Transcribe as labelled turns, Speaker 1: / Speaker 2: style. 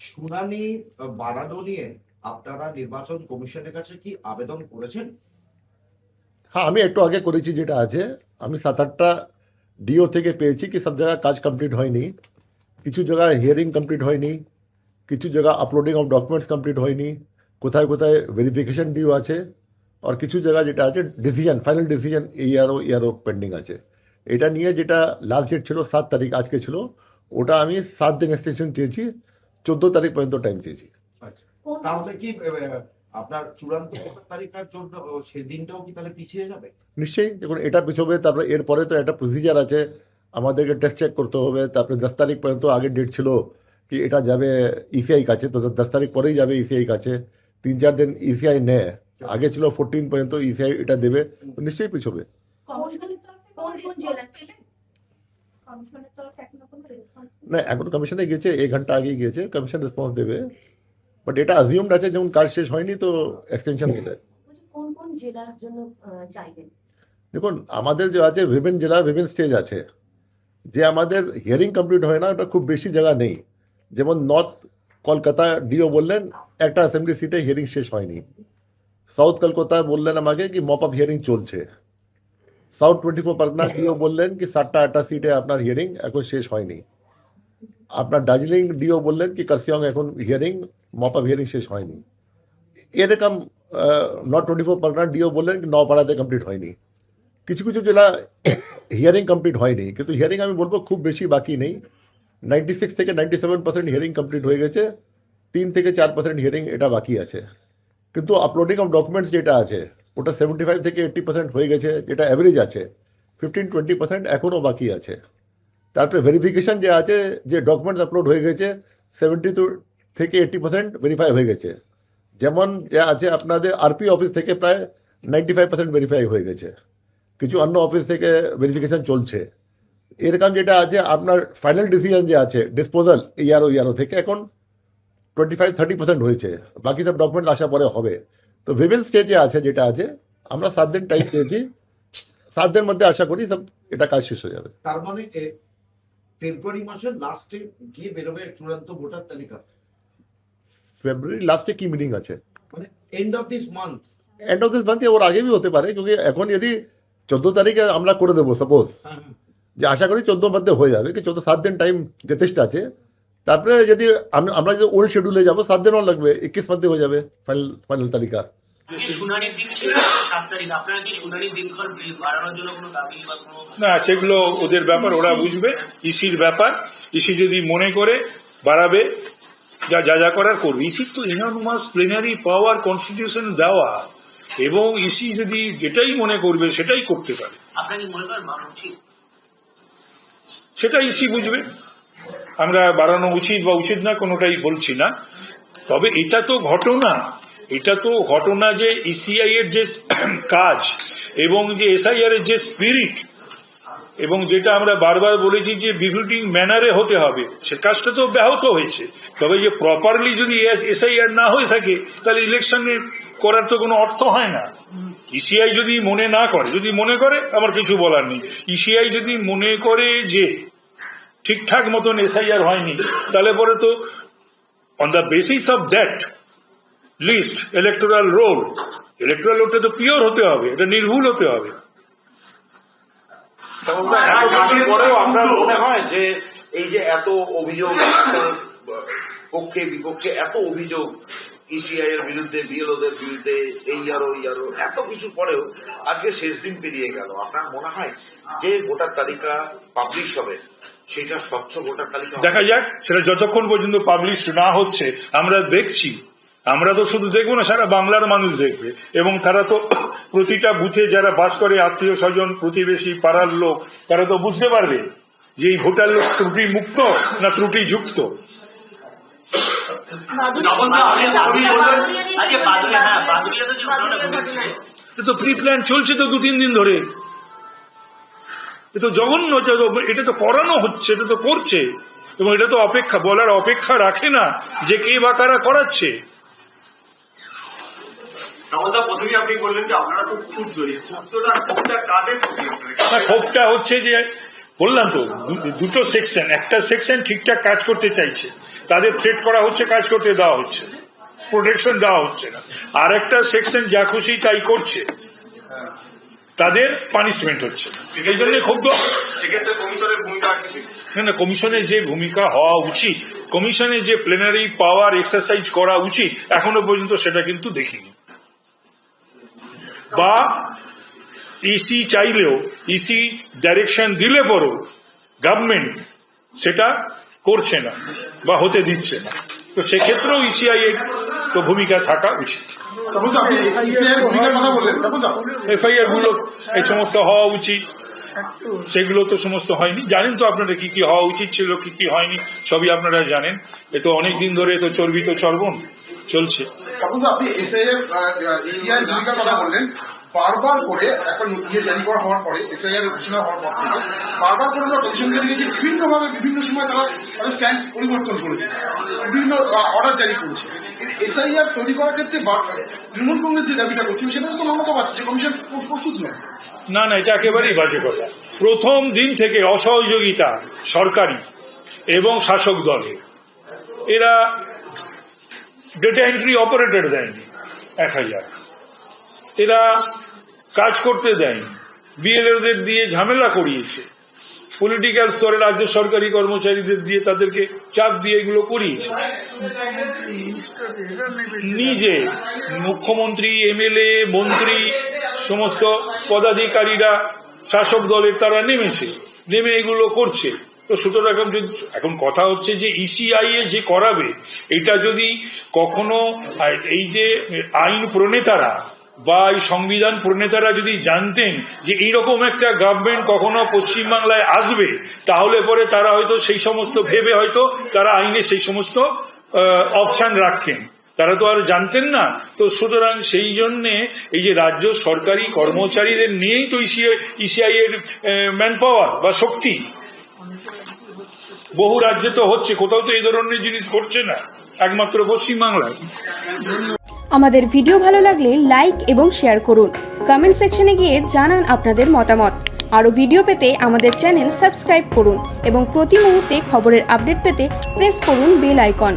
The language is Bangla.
Speaker 1: শুনানি বাড়ানো নিয়ে আপনারা নির্বাচন কমিশনের কাছে কি আবেদন করেছেন?
Speaker 2: হ্যাঁ, আমি একটু আগে করেছি। যেটা আছে, আমি 7-8টা ডিও থেকে পেয়েছি কি সব জায়গায় কাজ কমপ্লিট হয়নি, কিছু জায়গায় হিয়ারিং কমপ্লিট হয়নি, কিছু জায়গা আপলোডিং অফ ডকুমেন্টস কমপ্লিট হয়নি, কোথায় কোথায় ভেরিফিকেশন ডিও আছে, আর কিছু জায়গা যেটা আছে ডিসিশন, ফাইনাল ডিসিশন ইয়ারও পেন্ডিং আছে। এটা নিয়ে যেটা লাস্ট ডেট ছিল 7 তারিখ, আজকে ছিল, ওটা আমি 7 দিন এক্সটেনশন চেয়েছি, 14 তারিখ পর্যন্ত টাইম চেয়েছি।
Speaker 1: আচ্ছা, তাহলে কি আপনার চূড়ান্ত ভোটার তালিকার জন্য সেদিনটাও কি তাহলে পিছিয়ে যাবে?
Speaker 2: নিশ্চয়ই, দেখুন এটা পিছবে, তারপরে এরপরে তো একটা প্রসিজার আছে, আমাদেরকে টেস্ট চেক করতে হবে, তারপরে 10 তারিখ পর্যন্ত আগের ডেট ছিল কি এটা যাবে ইসিআই কাছে, তো 10 তারিখ পরেই যাবে ইসিআই কাছে, 3-4 দিন ইসিআই নেয়, আগে ছিল 14 পর্যন্ত ইসিআই এটা দেবে, তো নিশ্চয়ই পিছবে। না, এখন কমিশনে গেছে, 1 ঘন্টা আগেই গেছে, কমিশন রেসপন্স দেবে, বাট এটা অ্যাজিউমড আছে যেমন কাজ শেষ হয়নি তো এক্সটেনশন হয়ে যায়।
Speaker 3: কোন কোন জেলার জন্য চাইবেন?
Speaker 2: দেখুন, আমাদের যে আছে বিভিন্ন জেলা বিভিন্ন স্টেজ আছে, যে আমাদের হিয়ারিং কমপ্লিট হয় না ওটা খুব বেশি জায়গা নেই। যেমন নর্থ কলকাতা ডিও বললেন একটা অ্যাসেম্বলি সিটে হিয়ারিং শেষ হয়নি, সাউথ কলকাতা বললেন আমাকে কি মপ আপ হিয়ারিং চলছে, সাউথ 24 পরগনা ডিও বললেন কি 7টা-8টা সিটে আপনার হিয়ারিং এখন শেষ হয়নি, আপনার দার্জিলিং ডিও বললেন কি কার্সিয়ং এখন হিয়ারিং মপ আপ হিয়ারিং শেষ হয়নি, এরকম নর্থ 24 পরগনা ডিও বললেন কি নপাড়াতে কমপ্লিট হয়নি। কিছু কিছু জেলা হিয়ারিং কমপ্লিট হয়নি, কিন্তু হিয়ারিং আমি বলবো খুব বেশি বাকি নেই, 96 থেকে 97% হিয়ারিং কমপ্লিট হয়ে গেছে, 3 থেকে 4% হিয়ারিং এটা বাকি আছে। কিন্তু আপলোডিং অফ ডকুমেন্টস যেটা আছে ওটা 75 থেকে 80% হয়ে গেছে, যেটা অ্যাভারেজ আছে, 15-20% এখনও বাকি আছে। তারপরে ভেরিফিকেশন যে আছে, যে ডকুমেন্টস আপলোড হয়ে গেছে 72 থেকে 80% ভেরিফাই হয়ে গেছে। যেমন যা আছে আপনাদের আরপি অফিস থেকে প্রায় 95% ভেরিফাই হয়ে গেছে, কিছু অন্য অফিস থেকে ভেরিফিকেশন চলছে। এরকম যেটা আছে আপনার ফাইনাল ডিসিশন যে আছে ডিসপোজাল ইয়ারও থেকে এখন 25-30% হয়েছে, বাকি সব ডকুমেন্ট আসার পরে হবে। তো বিভিন্ন স্টেজে আছে যেটা আছে, আমরা 7 দিন টাইম পেয়েছি, 7 দিনের মধ্যে আশা করি সব এটা কাজ শেষ হয়ে যাবে।
Speaker 1: তার মানে ফেব্রুয়ারি মাসের লাস্টে গিয়ে বেরোবে চূড়ান্ত ভোটার তালিকা,
Speaker 2: ফেব্রুয়ারি লাস্টে কি মিটিং আছে?
Speaker 1: মানে end of this month.
Speaker 2: End of this মান্থে ওর আগে भी হতে পারে, क्योंकि এখন যদি 14 তারিখে আমরা করে দেবো সাপোজ, যে আশা করি 14 মধ্যে হয়ে যাবে, কি 7 দিন টাইম যথেষ্ট আছে। তারপরে যদি আমরা যদি ওল্ড শিডিউলে যাবো 7 দিনও লাগবে, 21 মধ্যে হয়ে যাবে ফাইনাল তালিকা।
Speaker 4: শুনানির দিন ছিল 7 তারিখ, আপনারা কি শুনানির দিনক্ষণ বাড়ানোর জন্য কোনো দাবি বা কোনো?
Speaker 5: না, সেগুলো ওদের ব্যাপার, ওরা বুঝবে, ইসির ব্যাপার। ইসি যদি মনে করে বাড়াবে, যা যা যা করার করবে। ইসির তো এনর্মাস প্লেনারি পাওয়ার কনস্টিটিউশন দেওয়া, এবং ইসি যদি যেটাই মনে করবে সেটাই করতে পারে।
Speaker 4: আপনারা কি মনে করেন বাড়ানো উচিত?
Speaker 5: সেটা ইসি বুঝবে। আমরা বাড়ানো উচিত বা উচিত না কোনোটাই বলছি না, তবে এটা তো ঘটনা যে ইসিআই এর যে কাজ এবং যে এসআইআর এর যে স্পিরিট, এবং যেটা আমরা বারবার বলেছি যে বিফিটিং ম্যানারে হতে হবে, সে কাজটা তো ব্যাহত হয়েছে। তবে যে প্রপারলি যদি এসআইআর না হয়ে থাকে তাহলে ইলেকশনে করার তো কোনো অর্থ হয় না। ইসিআই যদি মনে না করে, যদি মনে করে আমার কিছু বলার নেই, ইসিআই যদি মনে করে যে ঠিকঠাক মতন এসআইআর হয়নি, তাহলে পরে তো on the basis of that list electoral রোলটা তো পিওর হতে হবে, এটা নির্ভুল হতে হবে।
Speaker 6: পরেও আপনার মনে হয় যে এই যে এত অভিযোগ, পক্ষে বিপক্ষে এত অভিযোগ ইসিআই এর বিরুদ্ধে, বিএলওদের বিরুদ্ধে, এই ইয়ারও এত কিছু পরেও আজকে শেষ দিন পেরিয়ে গেল, আপনার মনে হয় যে ভোটার তালিকা পাবলিশ হবে সেটা স্বচ্ছ ভোটার তালিকা?
Speaker 5: দেখা যাক, সেটা যতক্ষণ পর্যন্ত পাবলিশ না হচ্ছে আমরা দেখছি। আমরা তো শুধু দেখবো না, সারা বাংলার মানুষ দেখবে, এবং তারা তো প্রতিটা বুথে যারা বাস করে, আত্মীয় স্বজন, প্রতিবেশী, পাড়ার লোক, তারা তো বুঝতে পারবে যে এই ভোটার লোক ত্রুটি মুক্ত না ত্রুটি যুক্ত। তো প্রি প্ল্যান চলছে তো 2-3 দিন ধরে, এ তো জঘন্য, এটা তো করানো হচ্ছে, এটা তো করছে, এবং এটা তো বলার অপেক্ষা রাখে না যে কে বা কারা করাচ্ছে। ক্ষোভটা হচ্ছে যে বললাম তো দুটো সেকশন, একটা সেকশন ঠিকঠাক কাজ করতে চাইছে, তাদের থ্রেট করা হচ্ছে, কাজ করতে দেওয়া হচ্ছে না, প্রোটেকশন দেওয়া হচ্ছে না। আর একটা সেকশন যা খুশি তাই করছে, তাদের পানিশমেন্ট হচ্ছে। এই জন্য ক্ষুব্ধ।
Speaker 6: সেক্ষেত্রে কমিশনের ভূমিকা কি?
Speaker 5: না, কমিশনের যে ভূমিকা হওয়া উচিত, কমিশনের যে প্লেনারি পাওয়ার এক্সারসাইজ করা উচিত, এখনো পর্যন্ত সেটা কিন্তু দেখিনি। বা ইসি চাইলেও, ইসি ডাইরেকশন দিলে পরও গভর্নমেন্ট সেটা করছে না বা হতে দিচ্ছে না। তো সেক্ষেত্রেও ইসিআই এর তো ভূমিকা থাকা উচিত। এফআইআর গুলো এই সমস্ত হওয়া উচিত, সেগুলো তো সমস্ত হয়নি। জানেন তো আপনারা কি কি হওয়া উচিত ছিল, কি কি হয়নি, সবই আপনারা জানেন। এ তো অনেকদিন ধরে তো চর্বিত চর্বণ চলছে।
Speaker 7: আপনি এসআইআর ভূমিকার কথা বললেন, বারবার করে একটা ইয়ে জারি করা হওয়ার পরে, এসআইআর ঘোষণা হওয়ার পর থেকে বারবার করে আমরা কমিশনকে দেখেছি বিভিন্নভাবে বিভিন্ন সময় তারা তাদের স্ট্যান্ড পরিবর্তন করেছে, বিভিন্ন অর্ডার জারি করেছে। এসআইআর তৈরি করার ক্ষেত্রে তৃণমূল কংগ্রেস যে দাবিটা করছিল সেটা তো মমতা পাচ্ছে যে কমিশন প্রস্তুত নয়।
Speaker 5: না না, এটা একেবারেই বাজে কথা। প্রথম দিন থেকে অসহযোগিতা সরকারি এবং শাসক দলের। এরা ডেটা এন্ট্রি অপারেটর দেয়নি 1000, এরা কাজ করতে দেয়নি, বিএলওদের দিয়ে ঝামেলা করিয়েছে, পলিটিক্যাল স্তরে রাজ্য সরকারি কর্মচারীদের দিয়ে তাদেরকে চাপ দিয়ে এগুলো করিয়েছে। নিজে মুখ্যমন্ত্রী, এমএলএ, মন্ত্রী, সমস্ত পদাধিকারীরা শাসক দলের তারা নেমে এগুলো করছে। তো সুতরাং এখন কথা হচ্ছে যে ইসিআই এ যে করাবে, এটা যদি কখনো এই যে আইন প্রণেতারা বা এই সংবিধান প্রণেতারা যদি জানতেন যে এইরকম একটা গভর্নমেন্ট কখনো পশ্চিমবাংলায় আসবে, তাহলে পরে তারা হয়তো সেই সমস্ত ভেবে হয়তো তারা আইনে সেই সমস্ত অপশন রাখতেন। তারা তো আর জানতেন না। তো সুতরাং সেই জন্যে এই যে রাজ্য সরকারি কর্মচারীদের নিয়েই তো ইসিআই এর ম্যান পাওয়ার বা শক্তি। বহু রাজ্যে তো হচ্ছে, কোথাও তো এই ধরনের জিনিস ঘটছে না, একমাত্র পশ্চিমবাংলায়।
Speaker 8: আমাদের ভিডিও ভালো লাগলে লাইক এবং শেয়ার করুন। কমেন্ট সেকশনে গিয়ে জানান আপনাদের মতামত। আরও ভিডিও পেতে আমাদের চ্যানেল সাবস্ক্রাইব করুন এবং প্রতি মুহূর্তে খবরের আপডেট পেতে প্রেস করুন বেল আইকন।